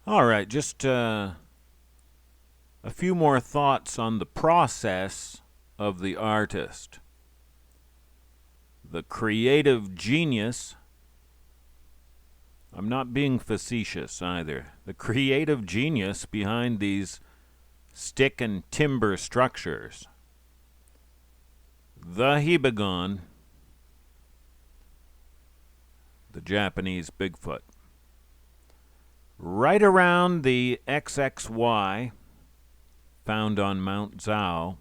All right, just a few more thoughts on the process of the artist. The creative genius, I'm not being facetious either, the creative genius behind these stick and timber structures, the Hibagon, the Japanese Bigfoot. Right around the XXY, found on Mount Zhao,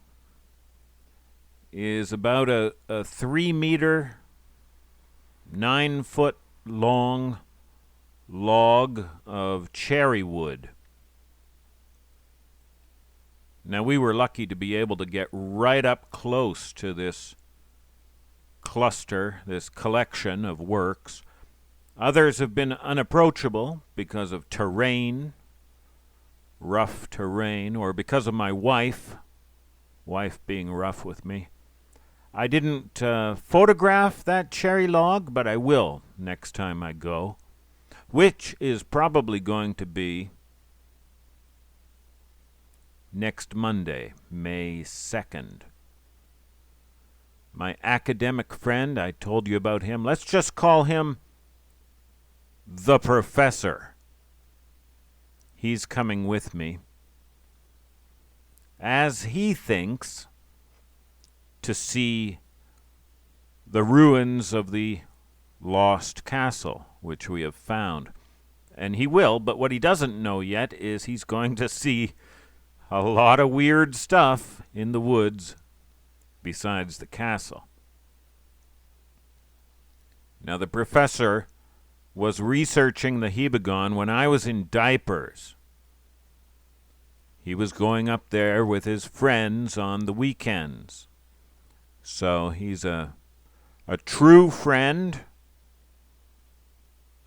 is about a 3-meter, 9-foot long log of cherry wood. Now, we were lucky to be able to get right up close to this cluster, this collection of works. Others have been unapproachable because of terrain, rough terrain, or because of my wife being rough with me. I didn't photograph that cherry log, but I will next time I go, which is probably going to be next Monday, May 2nd. My academic friend, I told you about him. Let's just call him the Professor. He's coming with me, as he thinks, to see the ruins of the lost castle, which we have found. And he will, but what he doesn't know yet is he's going to see a lot of weird stuff in the woods besides the castle. Now, the professor was researching the Hibagon when I was in diapers. He was going up there with his friends on the weekends. So he's a true friend,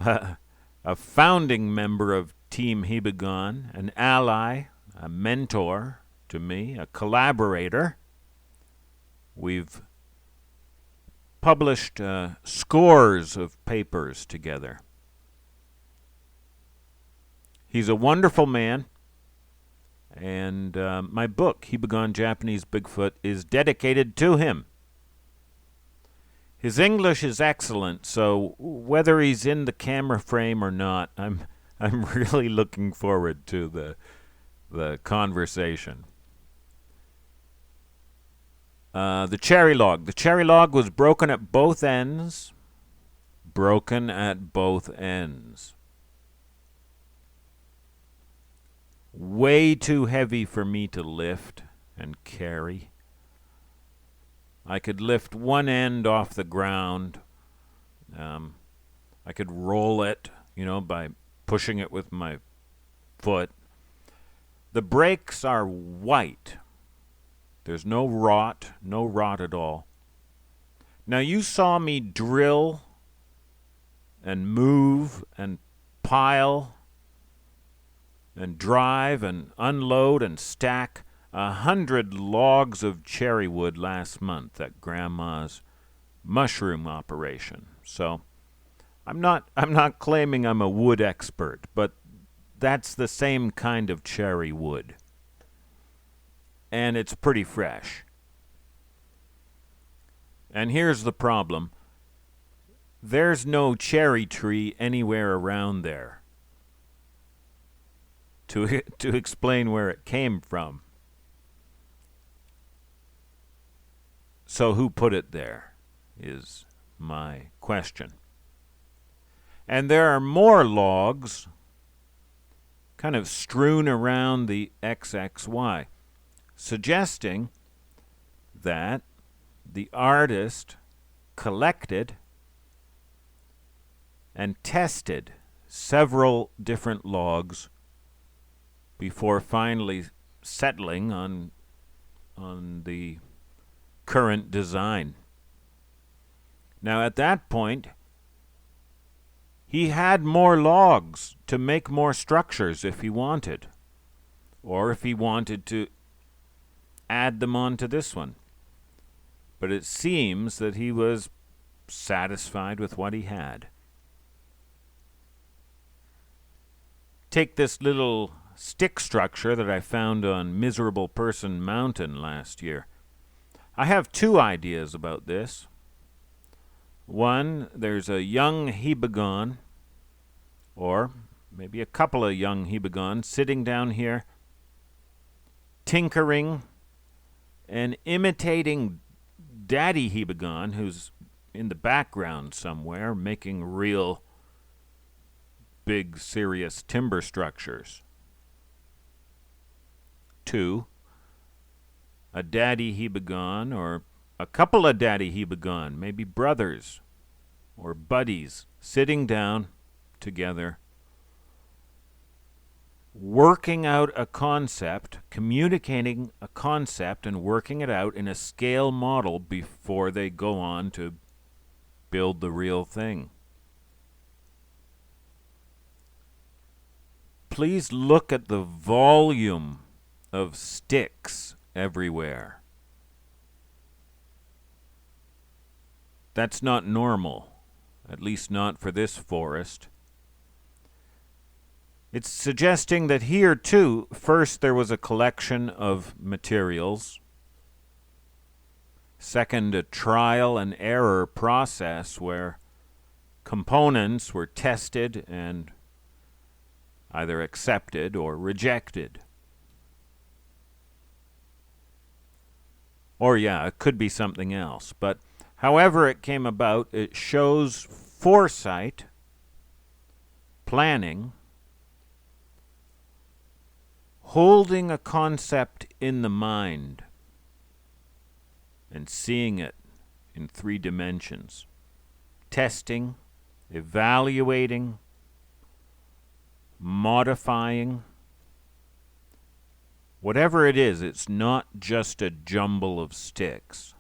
a founding member of Team Hibagon, an ally, a mentor to me, a collaborator. We've published scores of papers together. He's a wonderful man, and my book, Hibagon Japanese Bigfoot, is dedicated to him. His English is excellent, so whether he's in the camera frame or not, I'm really looking forward to the conversation. The cherry log. The cherry log was broken at both ends. Broken at both ends. Way too heavy for me to lift and carry. I could lift one end off the ground. I could roll it, by pushing it with my foot. The brakes are white. There's no rot at all. Now, you saw me drill and move and pile and drive and unload and stack 100 logs of cherry wood last month at Grandma's mushroom operation. So I'm not claiming I'm a wood expert, but that's the same kind of cherry wood. And it's pretty fresh. And here's the problem. There's no cherry tree anywhere around there to explain where it came from. So who put it there is my question. And there are more logs kind of strewn around the XXY, suggesting that the artist collected and tested several different logs before finally settling on the current design. Now, at that point, he had more logs to make more structures if he wanted, or if he wanted to add them onto this one. But it seems that he was satisfied with what he had. take this little stick structure that I found on Miserable Person Mountain last year. I have two ideas about this. One, there's a young hibagon, or maybe a couple of young hibagons sitting down here, tinkering and imitating Daddy Hibagon, who's in the background somewhere, making real big, serious timber structures. Two, a Daddy Hibagon or a couple of Daddy Hibagon, maybe brothers or buddies, sitting down together, working out a concept, communicating a concept and working it out in a scale model before they go on to build the real thing. Please look at the volume of sticks everywhere. That's not normal, at least not for this forest. It's suggesting that here, too, first there was a collection of materials. Second, a trial and error process where components were tested and either accepted or rejected. Or, yeah, it could be something else. But however it came about, it shows foresight, planning, holding a concept in the mind and seeing it in 3 dimensions. Testing, evaluating, modifying. Whatever it is, it's not just a jumble of sticks.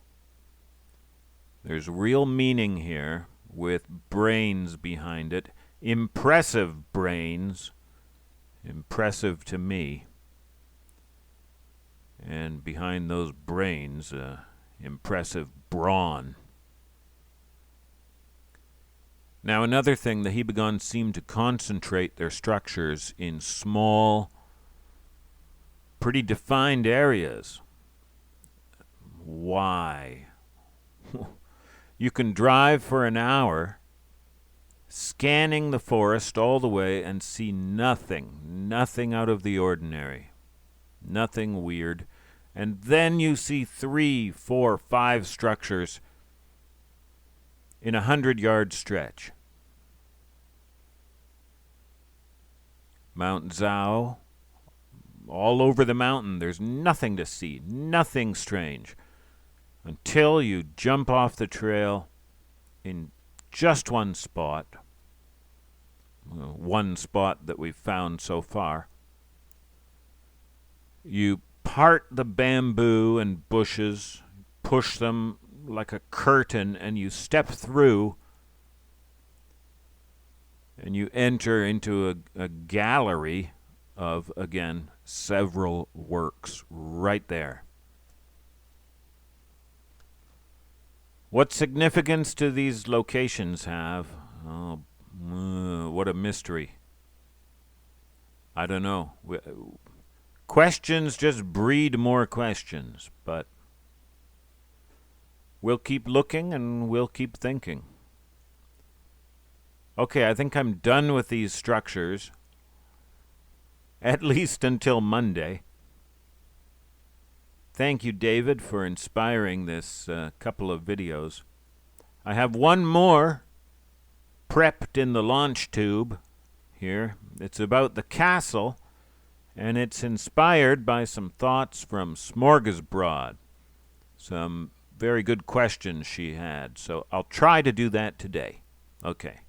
There's real meaning here with brains behind it. Impressive brains. Impressive to me. And behind those brains, impressive brawn. Now, another thing, the hibagons seem to concentrate their structures in small, pretty defined areas. Why? You can drive for an hour, scanning the forest all the way, and see nothing out of the ordinary, nothing weird. And then you see 3, 4, 5 structures in a 100-yard stretch. Mount Zhao, all over the mountain, there's nothing to see, nothing strange, until you jump off the trail in just one spot that we've found so far. You part the bamboo and bushes, push them like a curtain, and you step through, and you enter into a gallery of, again, several works right there. What significance do these locations have? Oh, what a mystery. I don't know. Questions just breed more questions, but we'll keep looking and we'll keep thinking. Okay, I think I'm done with these structures, at least until Monday. Thank you, David, for inspiring this couple of videos. I have one more prepped in the launch tube here. It's about the castle, and it's inspired by some thoughts from Smorgasbord. Some very good questions she had, so I'll try to do that today. Okay.